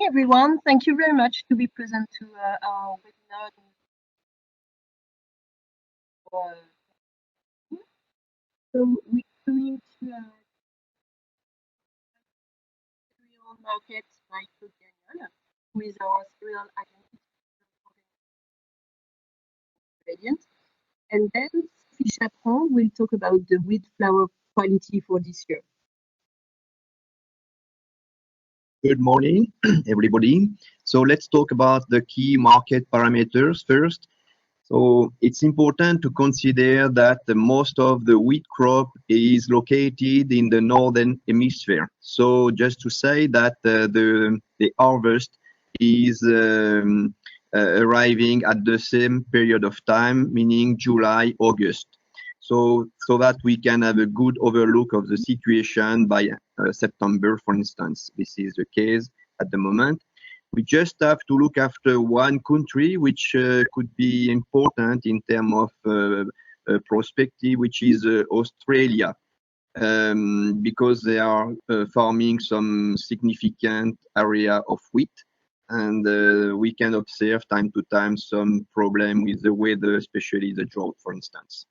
Everyone, thank you very much to be present to our webinar. Uh, so we're going to cereal markets by Claude Gagnon, who is our cereal identity ingredient. And then Sophie Chaperon will talk about the wheat flour quality for this year. Good morning, everybody. So let's talk about the key market parameters first. So it's important to consider that most of the wheat crop is located in the northern hemisphere. So just to say that the harvest is arriving at the same period of time, meaning July, August. So that we can have a good overlook of the situation by September, for instance. This is the case at the moment. We just have to look after one country, which could be important in terms of perspective, which is Australia, because they are farming some significant area of wheat, and we can observe time to time some problem with the weather, especially the drought, for instance.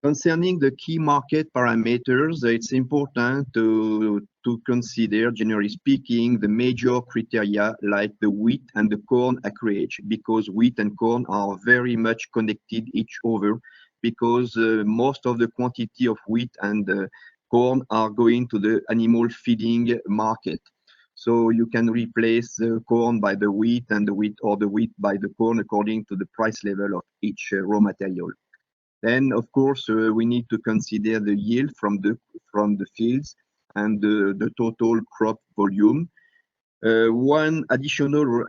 Concerning the key market parameters, it's important to consider, generally speaking, the major criteria like the wheat and the corn acreage, because wheat and corn are very much connected each other, because most of the quantity of wheat and corn are going to the animal feeding market. So you can replace the corn by the wheat and the wheat or the wheat by the corn according to the price level of each raw material. Then, of course, we need to consider the yield from the fields and the total crop volume. One additional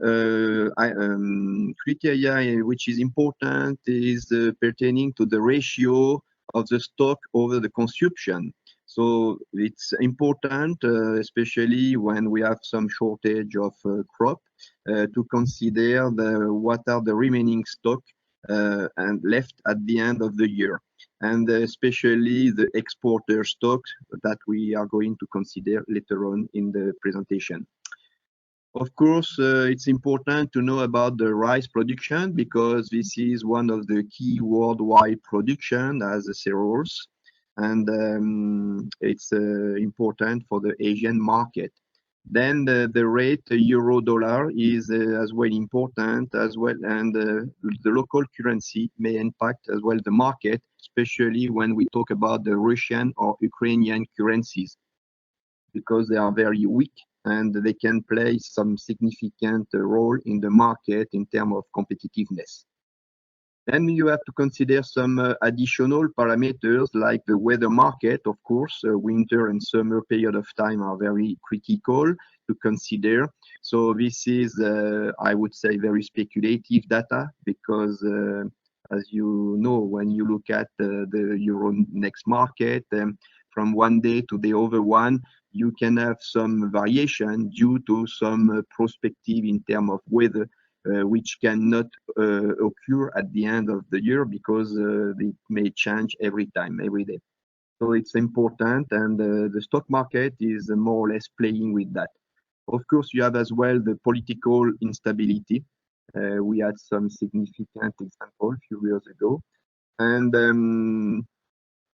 criteria which is important is pertaining to the ratio of the stock over the consumption. So it's important, especially when we have some shortage of crop, to consider what are the remaining stock and left at the end of the year, and especially the exporter stocks that we are going to consider later on in the presentation. Of course, it's important to know about the rice production, because this is one of the key worldwide production as a cereals, and it's important for the Asian market. Then the rate euro dollar is as well important as well, and the local currency may impact as well the market, especially when we talk about the Russian or Ukrainian currencies, because they are very weak and they can play some significant role in the market in terms of competitiveness. Then you have to consider some additional parameters like the weather market. Of course, winter and summer period of time are very critical to consider. So this is, I would say, very speculative data, because as you know, when you look at the Euronext market, from one day to the other one, you can have some variation due to some perspective in terms of weather, which cannot occur at the end of the year, because it may change every time, every day. So it's important, and the stock market is more or less playing with that. Of course, you have as well the political instability. We had some significant example a few years ago, and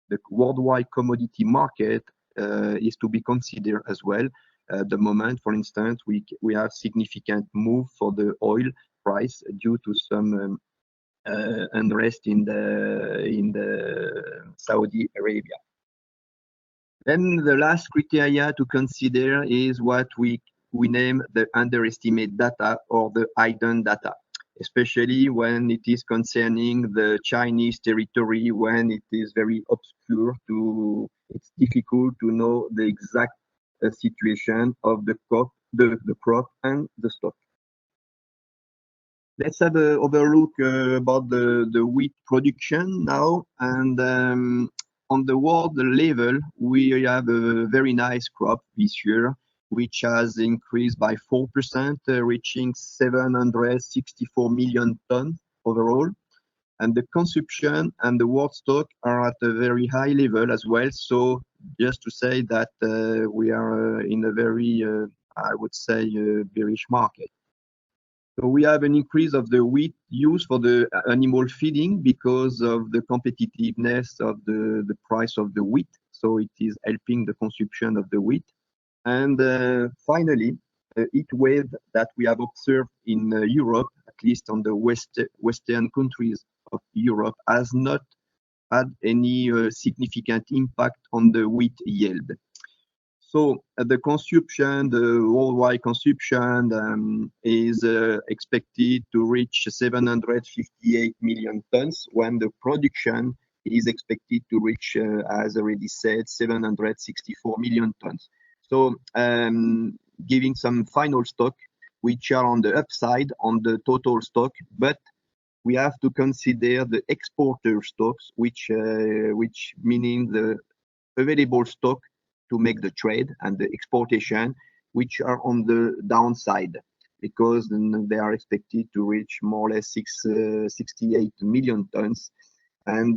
the worldwide commodity market is to be considered as well. At the moment, for instance, we have significant move for the oil price due to some unrest in the Saudi Arabia. Then the last criteria to consider is what we name the underestimate data or the hidden data, especially when it is concerning the Chinese territory, when it is very obscure it's difficult to know the exact situation of the crop and the stock. Let's have an overlook about the wheat production now. And on the world level, we have a very nice crop this year, which has increased by 4%, reaching 764 million tons overall. and the consumption and the world stock are at a very high level as well. So just to say that we are in a very, I would say, bearish market. So we have an increase of the wheat use for the animal feeding because of the competitiveness of the price of the wheat. So it is helping the consumption of the wheat. And finally, the heat wave that we have observed in Europe, at least on the western countries of Europe, has not had any significant impact on the wheat yield. So the consumption, the worldwide consumption is expected to reach 758 million tons, when the production is expected to reach, as already said, 764 million tons. So giving some final stock, which are on the upside on the total stock, but we have to consider the exporter stocks, which meaning the available stock to make the trade and the exportation, which are on the downside, because they are expected to reach more or less 68 million tons, and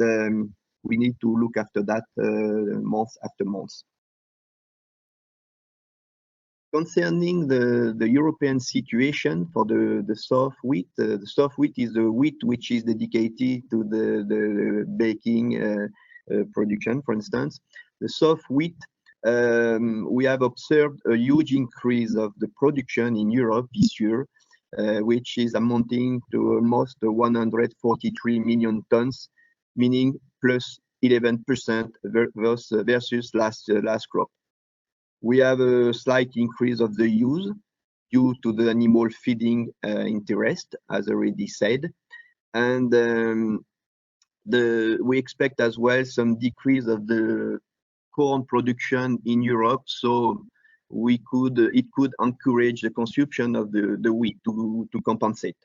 we need to look after that month after month. Concerning the European situation for the soft wheat, the soft wheat is the wheat which is dedicated to the baking production, for instance. The soft wheat, we have observed a huge increase of the production in Europe this year, which is amounting to almost 143 million tons, meaning plus 11% versus last crop. We have a slight increase of the use due to the animal feeding interest, as already said, and we expect as well some decrease of the corn production in Europe, so it could encourage the consumption of the wheat to compensate.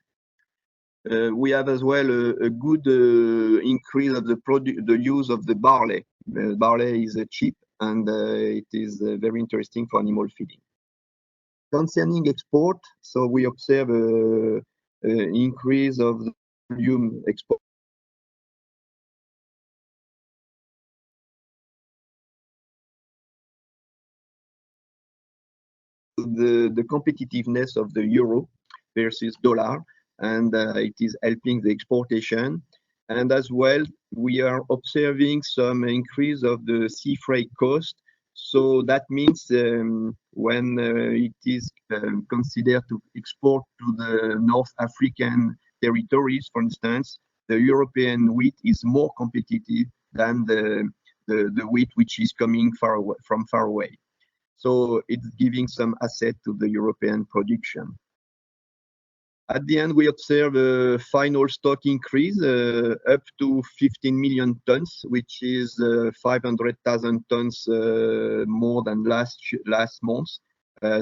We have as well a good increase of the use of the barley. Barley is cheap, and it is very interesting for animal feeding. Concerning export, so we observe an increase of the volume export. The competitiveness of the euro versus dollar, and it is helping the exportation. And as well, we are observing some increase of the sea freight cost. So that means when it is considered to export to the North African territories, for instance, the European wheat is more competitive than the wheat which is coming from far away. So it's giving some asset to the European production. At the end, we observe a final stock increase up to 15 million tons, which is 500,000 tons more than last month.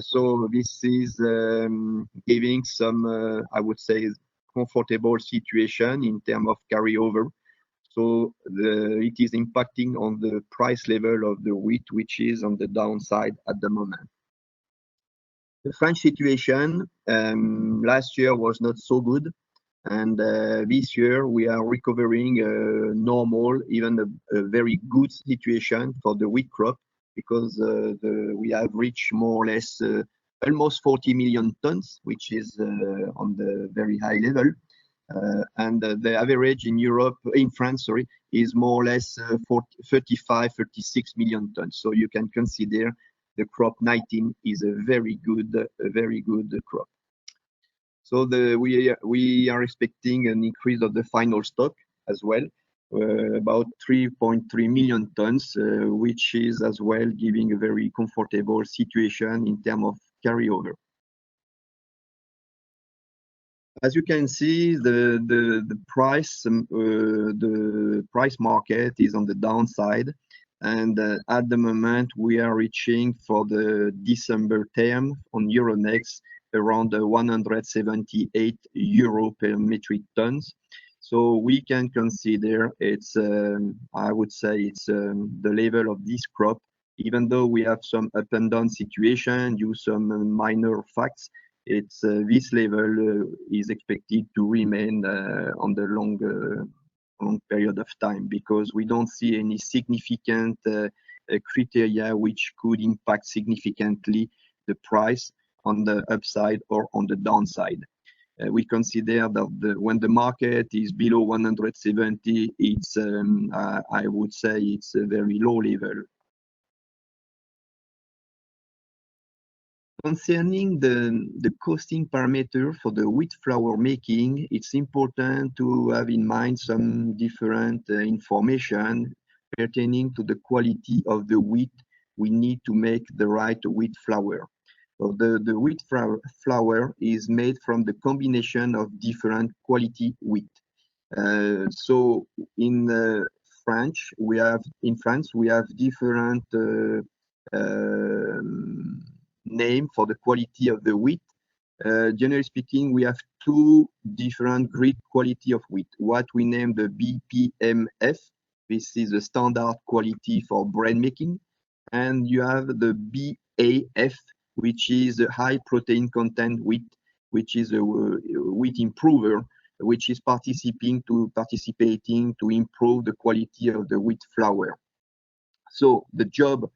So this is giving some, I would say, comfortable situation in terms of carryover. So it is impacting on the price level of the wheat, which is on the downside at the moment. The French situation last year was not so good, and this year we are recovering normal, even a very good situation for the wheat crop, because we have reached more or less almost 40 million tons, which is on the very high level. And the average in France, is more or less 35, 36 million tons. So you can consider the crop 19 is a very good crop. So we are expecting an increase of the final stock as well, about 3.3 million tons, which is as well giving a very comfortable situation in terms of carryover. As you can see, the price market is on the downside, and at the moment we are reaching for the December term on Euronext around 178 euro per metric tons. So we can consider it's, I would say, it's the level of this crop, even though we have some up and down situation due some minor facts. It's this level is expected to remain on the long period of time, because we don't see any significant criteria which could impact significantly the price on the upside or on the downside. We consider that when the market is below 170, it's I would say it's a very low level. Concerning the costing parameter for the wheat flour making, it's important to have in mind some different information pertaining to the quality of the wheat we need to make the right wheat flour. So the wheat flour is made from the combination of different quality wheat. So in France, we have different name for the quality of the wheat. Generally speaking, we have two different grade quality of wheat. What we name the BPMF, this is the standard quality for bread making, and you have the BAF, which is a high protein content wheat, which is a wheat improver, which is participating to improve the quality of the wheat flour. So the job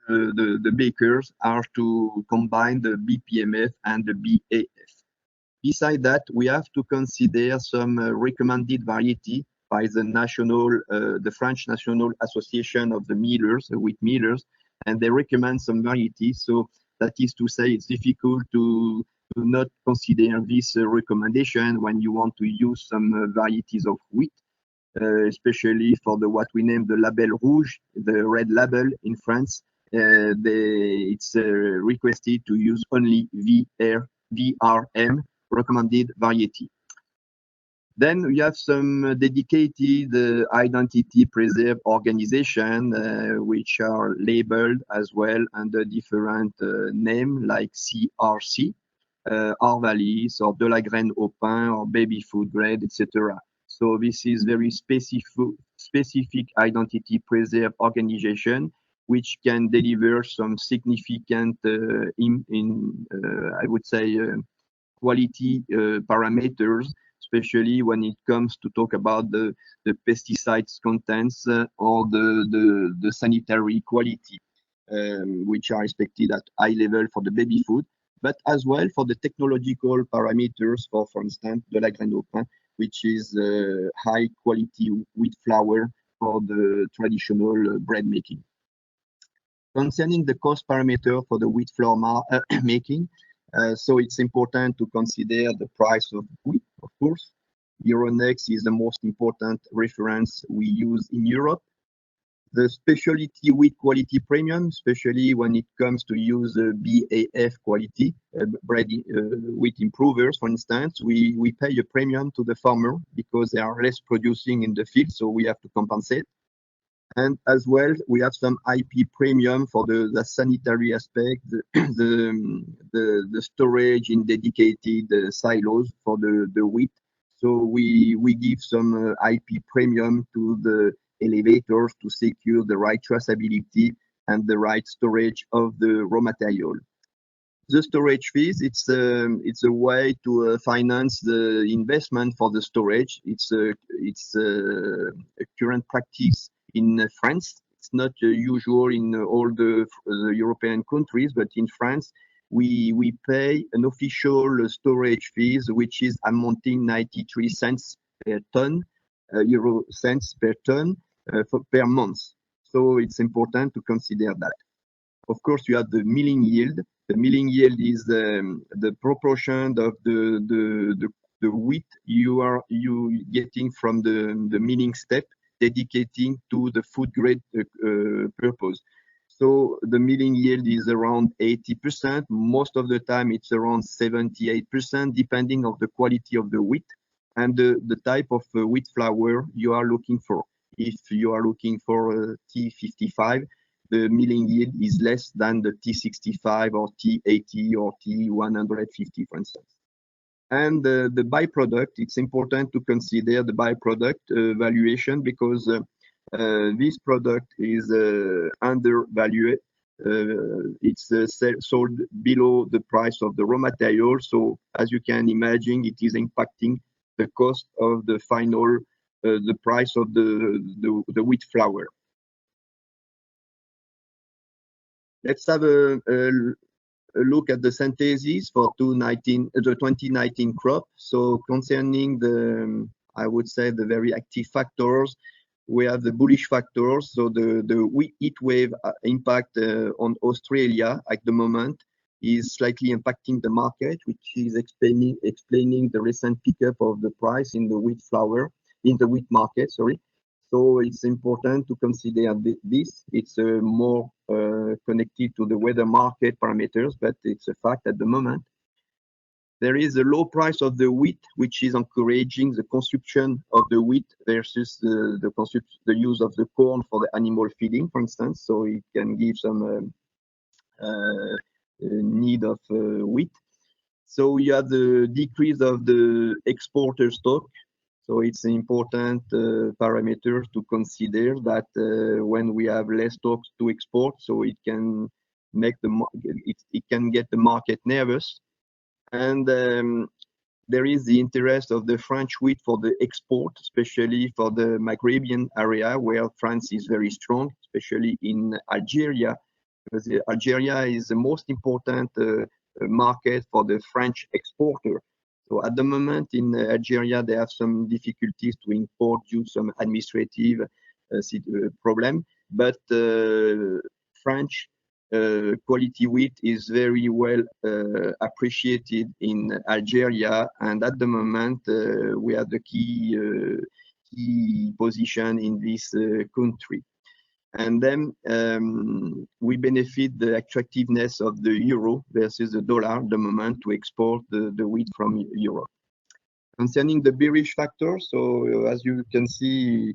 the bakers are to combine the BPMF and the BAF. Beside that, we have to consider some recommended variety by the French National Association of the Millers, the wheat millers, and they recommend some varieties. So that is to say, it's difficult to not consider this recommendation when you want to use some varieties of wheat. Especially for what we name the label rouge, the red label in France. It's requested to use only VRM recommended variety. Then we have some dedicated identity preserve organization which are labeled as well under different name like CRC, Arvalis or De La Graine au Pain or Baby Food Grade, etc. So this is very specific identity preserve organization which can deliver some significant, I would say, quality parameters, especially when it comes to talk about the pesticides contents or the sanitary quality, which are expected at high level for the baby food, but as well for the technological parameters for instance, De La Graine au Pain, which is high quality wheat flour for the traditional bread making. Concerning the cost parameter for the wheat flour making, so it's important to consider the price of wheat, of course. Euronext is the most important reference we use in Europe. The specialty wheat quality premium, especially when it comes to use BAF quality, bread wheat improvers, for instance, we pay a premium to the farmer because they are less producing in the field, so we have to compensate. And as well, we have some IP premium for the sanitary aspect, the storage in dedicated silos for the wheat. So we give some IP premium to the elevators to secure the right traceability and the right storage of the raw material. The storage fees, it's a way to finance the investment for the storage. It's a current practice in France. It's not usual in all the European countries, but in France, we pay an official storage fees, which is amounting 93 cents per ton, euro cents per ton per month. So it's important to consider that. Of course, you have the milling yield. The milling yield is the proportion of the wheat you getting from the milling step, dedicating to the food grade purpose. So the milling yield is around 80%. Most of the time, it's around 78%, depending on the quality of the wheat and the type of wheat flour you are looking for. If you are looking for T55, the milling yield is less than the T65 or T80 or T150, for instance. And the byproduct, it's important to consider the byproduct valuation because this product is undervalued. It's sold below the price of the raw material. So as you can imagine, it is impacting the cost of the final the price of the wheat flour. Let's have a look at the synthesis for the 2019 crop. So concerning the, I would say, the very active factors, we have the bullish factors. So the heat wave impact on Australia at the moment is slightly impacting the market, which is explaining the recent pickup of the price in the wheat flour, in the wheat market, sorry. So it's important to consider this. It's more connected to the weather market parameters, but it's a fact at the moment. There is a low price of the wheat, which is encouraging the consumption of the wheat versus the use of the corn for the animal feeding, for instance. So it can give some need of wheat. So you have the decrease of the exporter stock. So it's an important parameter to consider that when we have less stocks to export, so it can make it can get the market nervous. And there is the interest of the French wheat for the export, especially for the Maghrebian area where France is very strong, especially in Algeria, because Algeria is the most important market for the French exporter. So at the moment in Algeria, they have some difficulties to import due to some administrative problem, but French quality wheat is very well appreciated in Algeria, and at the moment we have the key position in this country. And then we benefit the attractiveness of the euro versus the dollar at the moment to export the wheat from Europe. Concerning the bearish factor, so as you can see,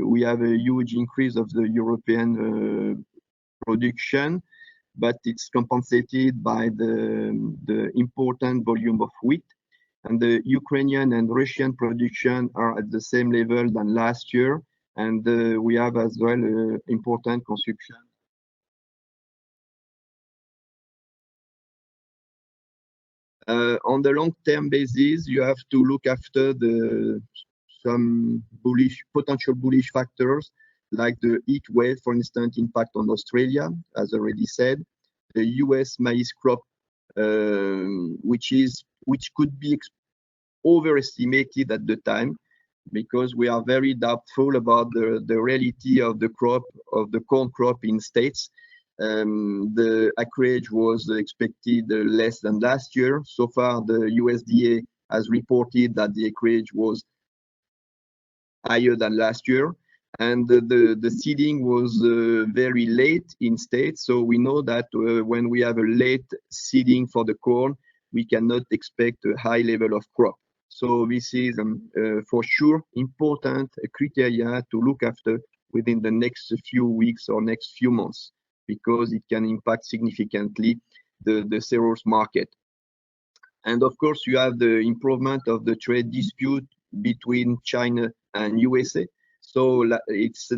we have a huge increase of the European production, but it's compensated by the important volume of wheat. And the Ukrainian and Russian production are at the same level than last year. And we have as well important consumption. On the long-term basis, you have to look after some potential bullish factors, like the heat wave, for instance, impact on Australia, as already said, the US maize crop, which could be overestimated at the time, because we are very doubtful about the reality of the crop, of the corn crop in States. The acreage was expected less than last year. So far, the USDA has reported that the acreage was higher than last year. And the seeding was very late in States. So we know that when we have a late seeding for the corn, we cannot expect a high level of crop. So this is for sure important criteria to look after within the next few weeks or next few months, because it can impact significantly the cereals market. And of course, you have the improvement of the trade dispute between China and USA. So it's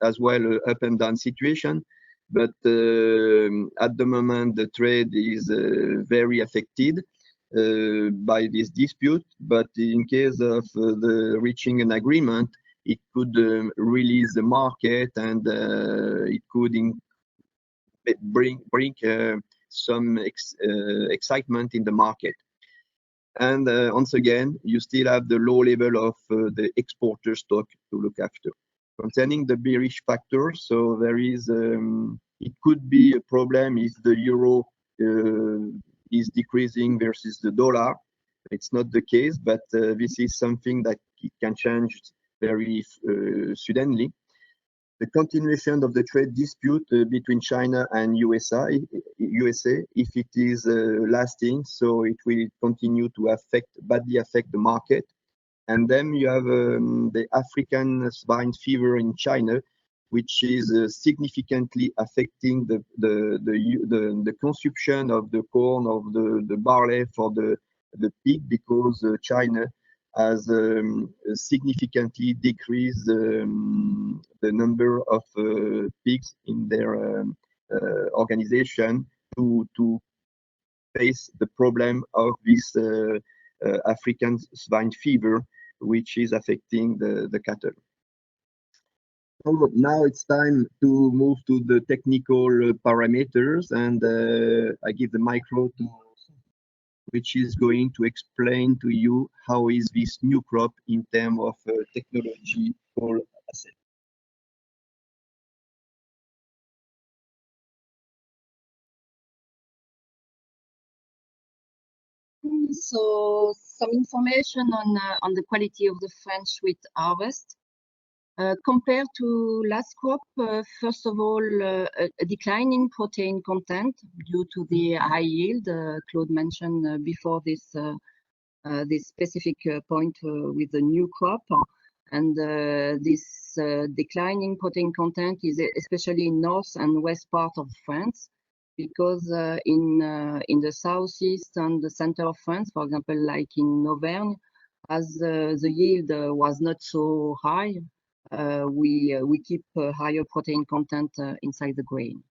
as well an up and down situation. But at the moment, the trade is very affected by this dispute, but in case of the reaching an agreement, it could release the market, and it could bring some excitement in the market. And once again, you still have the low level of the exporter stock to look after. Concerning the bearish factors, so there is it could be a problem if the euro is decreasing versus the dollar. It's not the case, but this is something that it can change very suddenly. The continuation of the trade dispute between China and USA, if it is lasting, so it will continue to badly affect the market. And then you have the African swine fever in China, which is significantly affecting the consumption of the corn, of the barley for the pig, because China has significantly decreased the number of pigs in their organization to face the problem of this African swine fever, which is affecting the cattle. So now it's time to move to the technical parameters, and I give the micro to which is going to explain to you how is this new crop in terms of technological asset. So some information on the quality of the French wheat harvest. Compared to last crop, first of all, a declining protein content due to the high yield. Claude mentioned before this specific point with the new crop. And this declining protein content is especially in north and west part of France, because in the southeast and the center of France, for example, like in Auvergne, as the yield was not so high, we keep higher protein content inside the grain.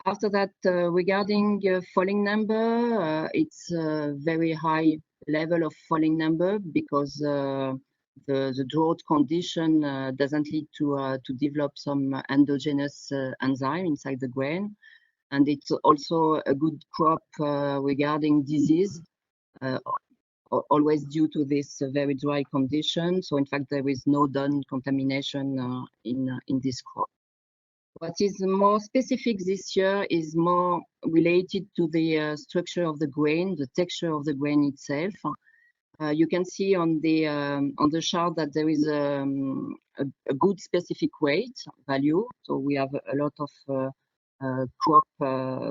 After that, regarding falling number, it's a very high level of falling number because the drought condition doesn't lead to develop some endogenous enzyme inside the grain. And it's also a good crop regarding disease, always due to this very dry condition. So in fact, there is no DON contamination in this crop. What is more specific this year is more related to the structure of the grain, the texture of the grain itself. You can see on the chart that there is a good specific weight value. So we have a lot of crop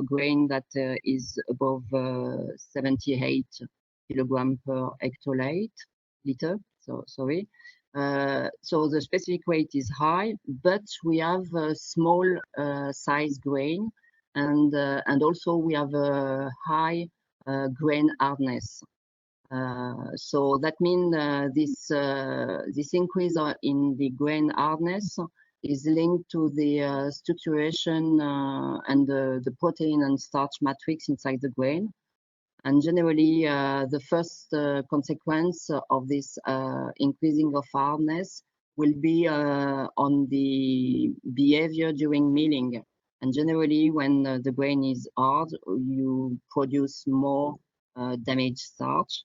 grain that is above 78 kilogram per hectoliter. So sorry. So the specific weight is high, but we have a small size grain, and also we have a high grain hardness. So that means this increase in the grain hardness is linked to the structuration and the protein and starch matrix inside the grain. And generally, the first consequence of this increasing of hardness will be on the behavior during milling. And generally, when the grain is hard, you produce more damaged starch.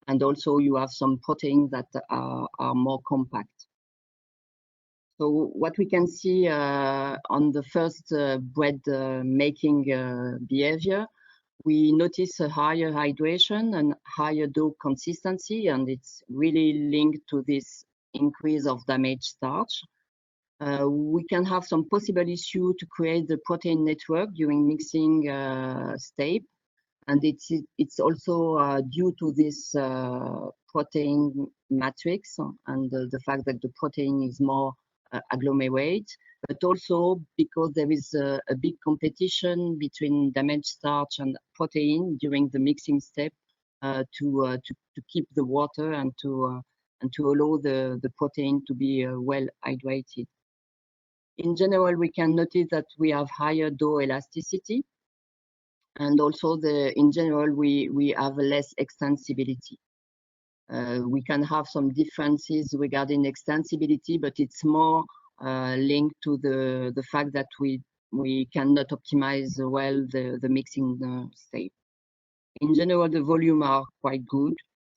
And also you have some proteins that are more compact. So what we can see on the first bread making behavior, we notice a higher hydration and higher dough consistency, and it's really linked to this increase of damaged starch. We can have some possible issue to create the protein network during mixing step, and it's also due to this protein matrix and the fact that the protein is more agglomerate, but also because there is a big competition between damaged starch and protein during the mixing step to keep the water and to allow the protein to be well hydrated. In general, we can notice that we have higher dough elasticity, and also in general we have less extensibility. We can have some differences regarding extensibility, but it's more linked to the fact that we cannot optimize well the mixing state. In general, the volume are quite good,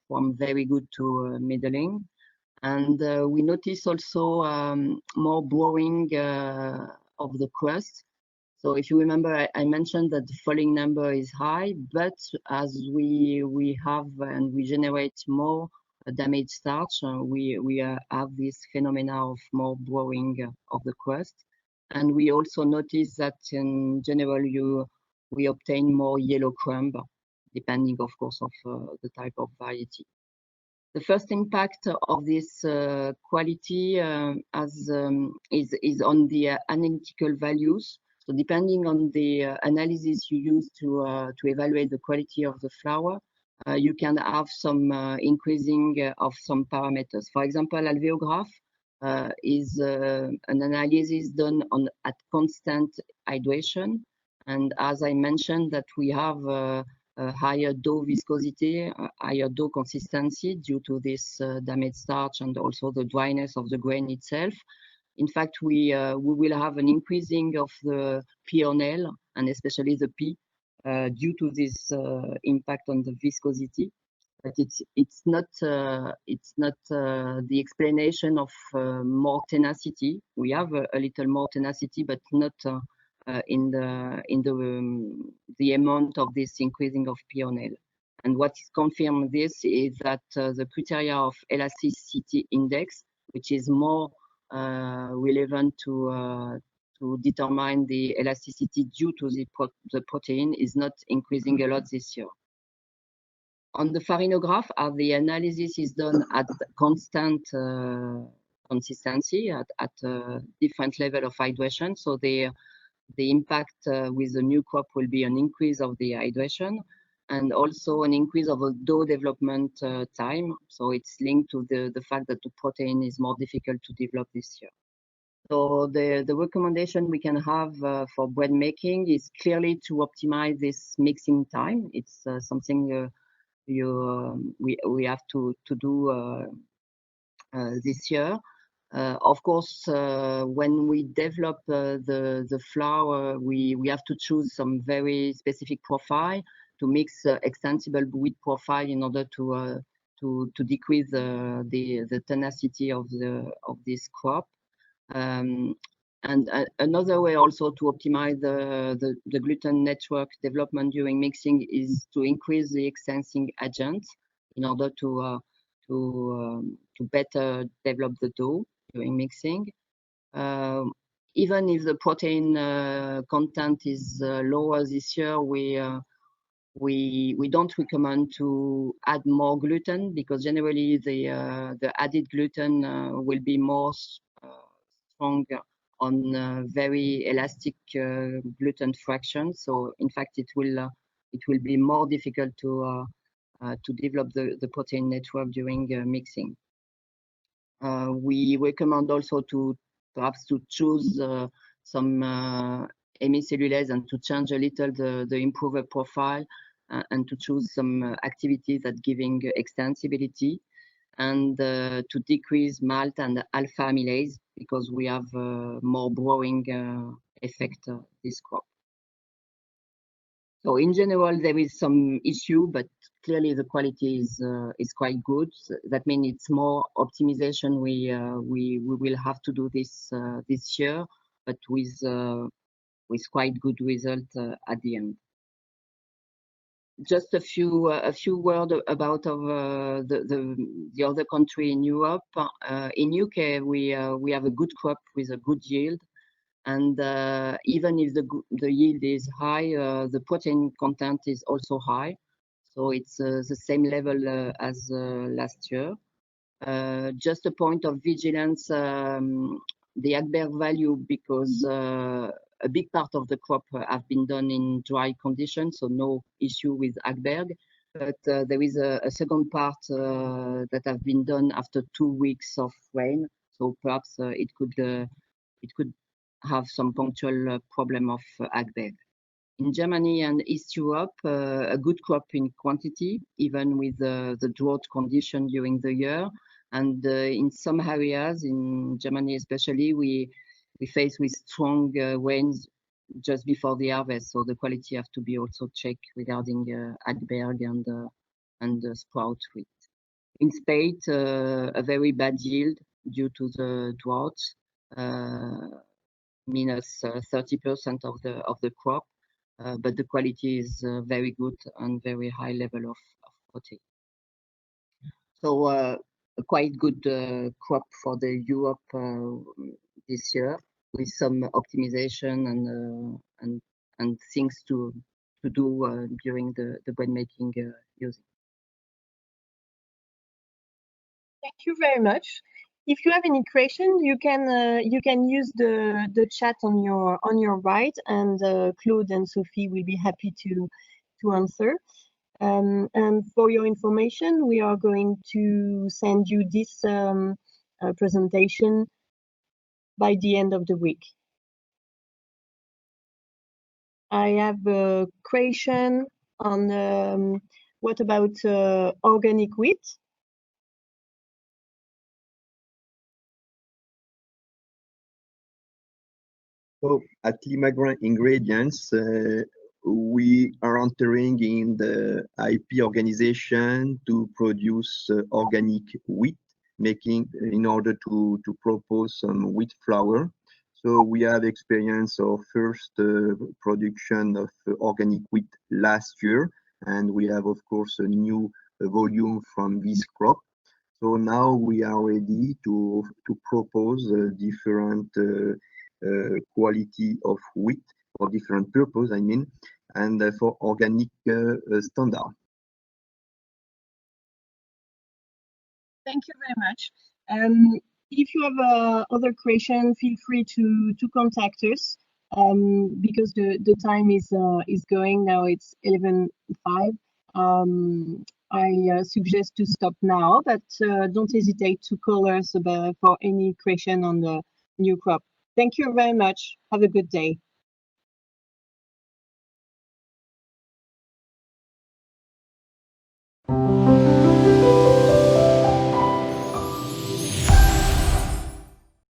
from very good to middling, and we notice also more blowing of the crust. So if you remember, I mentioned that the falling number is high, but as we have and we generate more damaged starch, we have this phenomena of more blowing of the crust. And we also notice that in general, we obtain more yellow crumb, depending, of course, of the type of variety. The first impact of this quality is on the analytical values. So depending on the analysis you use to evaluate the quality of the flour, you can have some increasing of some parameters. For example, alveograph is an analysis done at constant hydration. And as I mentioned, that we have higher dough viscosity, higher dough consistency due to this damaged starch and also the dryness of the grain itself. In fact, we will have an increasing of the P&L and especially the P due to this impact on the viscosity. But it's not the explanation of more tenacity. We have a little more tenacity, but not in the amount of this increasing of P&L. And what confirms this is that the criteria of elasticity index, which is more relevant to determine the elasticity due to the protein, is not increasing a lot this year. On the farinograph, the analysis is done at constant consistency at a different level of hydration. So the impact with the new crop will be an increase of the hydration and also an increase of the dough development time. So it's linked to the fact that the protein is more difficult to develop this year. So the recommendation we can have for bread making is clearly to optimize this mixing time. It's something we have to do this year. Of course, when we develop the flour, we have to choose some very specific profile to mix extensible wheat profile in order to decrease the tenacity of this crop. And another way also to optimize the gluten network development during mixing is to increase the extensing agent in order to better develop the dough during mixing. Even if the protein content is lower this year, we don't recommend to add more gluten because generally the added gluten will be more strong on very elastic gluten fraction. So in fact, it will be more difficult to develop the protein network during mixing. We recommend also to perhaps to choose some hemicellulase and to change a little the improver profile and to choose some activities that giving extensibility and to decrease malt and alpha amylase because we have more brewing effect this crop. So in general, there is some issue, but clearly the quality is quite good. That means it's more optimization we will have to do this this year, but with quite good result at the end. Just a few words about the other country in Europe. In UK, we have a good crop with a good yield. And even if the yield is high, the protein content is also high. So it's the same level as last year. Just a point of vigilance, the Agberg value, because a big part of the crop have been done in dry conditions, so no issue with Agberg. But there is a second part that have been done after 2 weeks of rain. So perhaps it could have some punctual problem of Agberg. In Germany and East Europe, a good crop in quantity, even with the drought condition during the year. And in some areas, in Germany especially, we face with strong winds just before the harvest. So the quality have to be also checked regarding Agberg and sprout wheat. In Spain, a very bad yield due to the drought. Minus 30% of the crop, but the quality is very good and very high level of protein. So a quite good crop for the Europe this year with some optimization and things to do during the bread making using. Thank you very much. If you have any question, you can use the chat on your right, and Claude and Sophie will be happy to answer. And for your information, we are going to send you this presentation by the end of the week. I have a question on what about organic wheat? So at Limagrain Ingredients, we are entering in the IP organization to produce organic wheat, in order to propose some wheat flour. So we have experience of first production of organic wheat last year, and we have, of course, a new volume from this crop. So now we are ready to propose different quality of wheat for different purpose, I mean, and for organic standard. Thank you very much. If you have other question, feel free to contact us, because the time is going now. It's 11:05. I suggest to stop now, but don't hesitate to call us for any question on the new crop. Thank you very much. Have a good day.